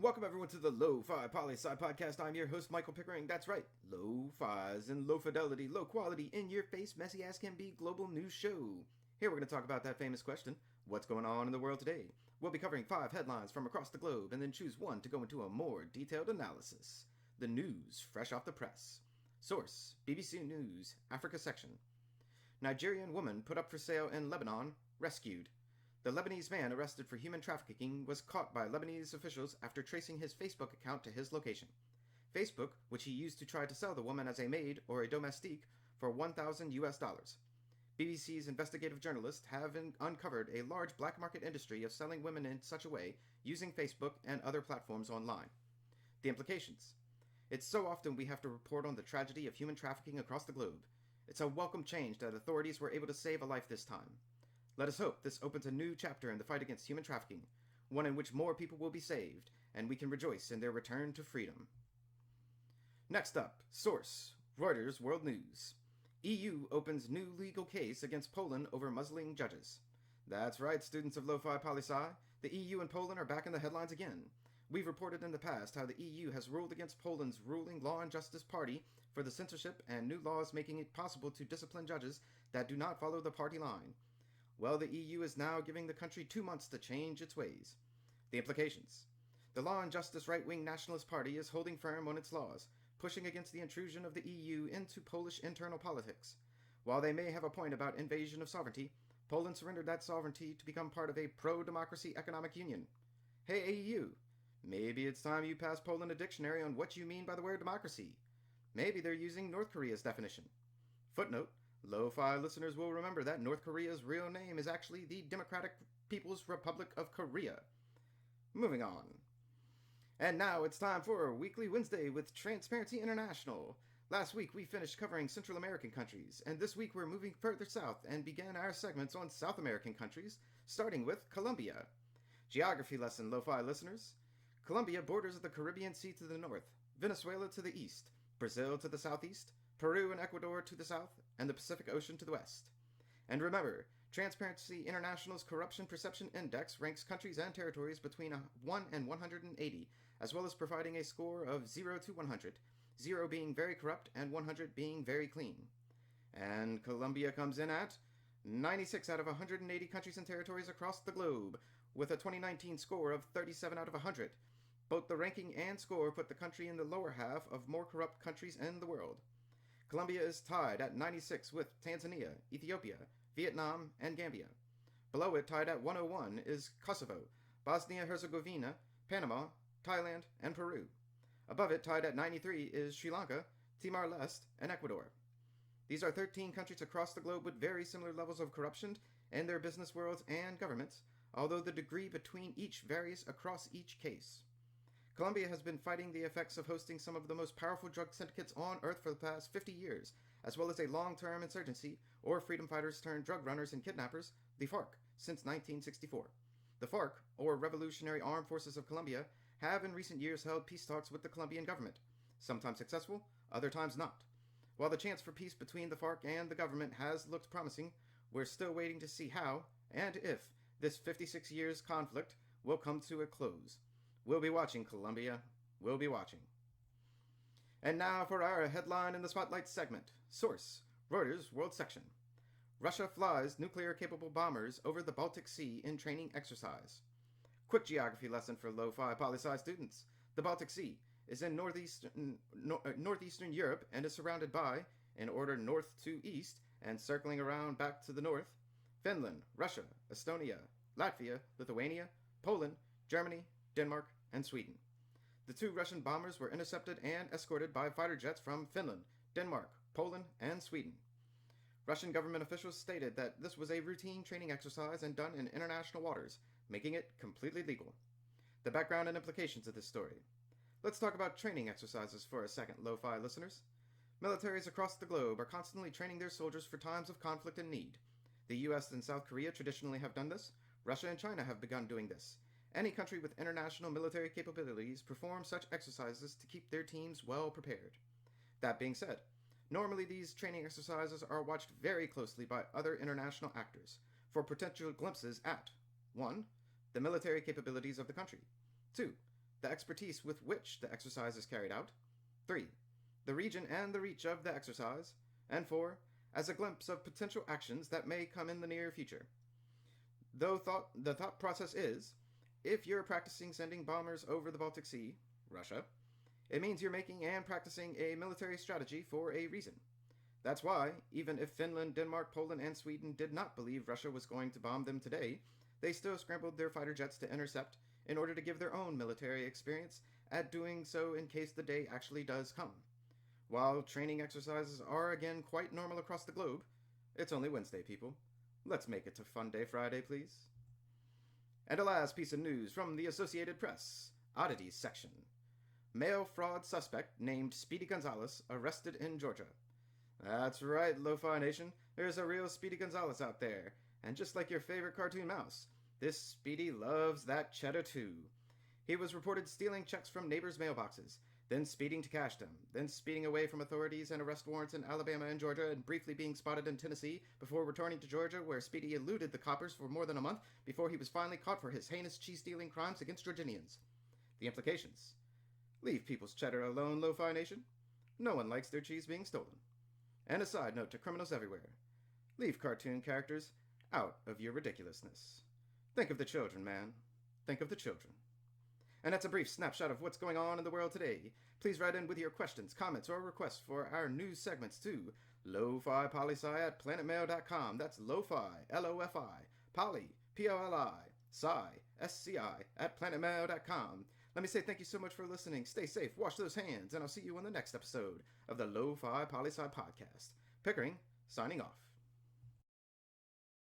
Welcome everyone to the Lofi Poli Sci podcast. I'm your host, Michael Pickering. That's right, Lo-Fi's and low fidelity, low quality, in-your-face, messy as can be global news show. Here we're going to talk about that famous question, what's going on in the world today? We'll be covering 5 headlines from across the globe and then choose one to go into a more detailed analysis. The news fresh off the press. Source, BBC News, Africa section. Nigerian woman put up for sale in Lebanon, rescued. The Lebanese man arrested for human trafficking was caught by Lebanese officials after tracing his Facebook account to his location. Facebook, which he used to try to sell the woman as a maid or a domestique for $1,000. BBC's investigative journalists have uncovered a large black market industry of selling women in such a way using Facebook and other platforms online. The implications. It's so often we have to report on the tragedy of human trafficking across the globe. It's a welcome change that authorities were able to save a life this time. Let us hope this opens a new chapter in the fight against human trafficking, one in which more people will be saved, and we can rejoice in their return to freedom. Next up, source, Reuters World News. EU opens new legal case against Poland over muzzling judges. That's right, students of Lofi Poli Sci, the EU and Poland are back in the headlines again. We've reported in the past how the EU has ruled against Poland's ruling Law and Justice Party for the censorship and new laws making it possible to discipline judges that do not follow the party line. Well, the EU is now giving the country 2 months to change its ways. The implications. The Law and Justice right-wing nationalist party is holding firm on its laws, pushing against the intrusion of the EU into Polish internal politics. While they may have a point about invasion of sovereignty, Poland surrendered that sovereignty to become part of a pro-democracy economic union. Hey, EU, maybe it's time you pass Poland a dictionary on what you mean by the word democracy. Maybe they're using North Korea's definition. Footnote. Lo-Fi listeners will remember that North Korea's real name is actually the Democratic People's Republic of Korea. Moving on. And now it's time for Weekly Wednesday with Transparency International. Last week we finished covering Central American countries, and this week we're moving further south and began our segments on South American countries, starting with Colombia. Geography lesson, Lo-Fi listeners. Colombia borders the Caribbean Sea to the north, Venezuela to the east, Brazil to the southeast, Peru and Ecuador to the south, and the Pacific Ocean to the west. And remember, Transparency International's Corruption Perception Index ranks countries and territories between 1 and 180, as well as providing a score of 0 to 100, 0 being very corrupt and 100 being very clean. And Colombia comes in at 96 out of 180 countries and territories across the globe, with a 2019 score of 37 out of 100. Both the ranking and score put the country in the lower half of more corrupt countries in the world. Colombia is tied at 96 with Tanzania, Ethiopia, Vietnam, and Gambia. Below it, tied at 101, is Kosovo, Bosnia-Herzegovina, Panama, Thailand, and Peru. Above it, tied at 93, is Sri Lanka, Timor-Leste, and Ecuador. These are 13 countries across the globe with very similar levels of corruption in their business worlds and governments, although the degree between each varies across each case. Colombia has been fighting the effects of hosting some of the most powerful drug syndicates on Earth for the past 50 years, as well as a long-term insurgency, or freedom fighters turned drug runners and kidnappers, the FARC, since 1964. The FARC, or Revolutionary Armed Forces of Colombia, have in recent years held peace talks with the Colombian government, sometimes successful, other times not. While the chance for peace between the FARC and the government has looked promising, we're still waiting to see how, and if, this 56 years conflict will come to a close. We'll be watching, Colombia. We'll be watching. And now for our headline in the Spotlight segment. Source, Reuters World Section. Russia flies nuclear-capable bombers over the Baltic Sea in training exercise. Quick geography lesson for Lo-Fi Poli Sci students. The Baltic Sea is in northeastern Europe and is surrounded by, in order north to east and circling around back to the north, Finland, Russia, Estonia, Latvia, Lithuania, Poland, Germany, Denmark, and Sweden. The 2 Russian bombers were intercepted and escorted by fighter jets from Finland, Denmark, Poland, and Sweden. Russian government officials stated that this was a routine training exercise and done in international waters, making it completely legal. The background and implications of this story. Let's talk about training exercises for a second, Lo-Fi listeners. Militaries across the globe are constantly training their soldiers for times of conflict and need. The US and South Korea traditionally have done this. Russia and China have begun doing this. Any country with international military capabilities perform such exercises to keep their teams well prepared. That being said, normally these training exercises are watched very closely by other international actors for potential glimpses at 1. The military capabilities of the country. 2. the expertise with which the exercise is carried out. 3. The region and the reach of the exercise. And 4. As a glimpse of potential actions that may come in the near future. The thought process is, if you're practicing sending bombers over the Baltic Sea, Russia, it means you're making and practicing a military strategy for a reason. That's why, even if Finland, Denmark, Poland, and Sweden did not believe Russia was going to bomb them today, they still scrambled their fighter jets to intercept in order to give their own military experience at doing so in case the day actually does come. While training exercises are again quite normal across the globe, it's only Wednesday, people. Let's make it to Fun Day Friday, please. And a last piece of news from the Associated Press, Oddities section. Mail fraud suspect named Speedy Gonzalez arrested in Georgia. That's right, Lo-Fi Nation. There's a real Speedy Gonzalez out there. And just like your favorite cartoon mouse, this Speedy loves that cheddar too. He was reported stealing checks from neighbors' mailboxes, then speeding to cash them, then speeding away from authorities and arrest warrants in Alabama and Georgia, and briefly being spotted in Tennessee before returning to Georgia, where Speedy eluded the coppers for more than a month before he was finally caught for his heinous cheese-stealing crimes against Georgians. The implications. Leave people's cheddar alone, Lo-Fi Nation. No one likes their cheese being stolen. And a side note to criminals everywhere. Leave cartoon characters out of your ridiculousness. Think of the children, man. Think of the children. And that's a brief snapshot of what's going on in the world today. Please write in with your questions, comments, or requests for our news segments to Lofi Poli Sci at planetmail.com. That's Lofi, L-O-F-I, Poli, P-O-L-I, Sci, S-C-I, at planetmail.com. Let me say thank you so much for listening. Stay safe, wash those hands, and I'll see you on the next episode of the Lofi Poli Sci podcast. Pickering, signing off.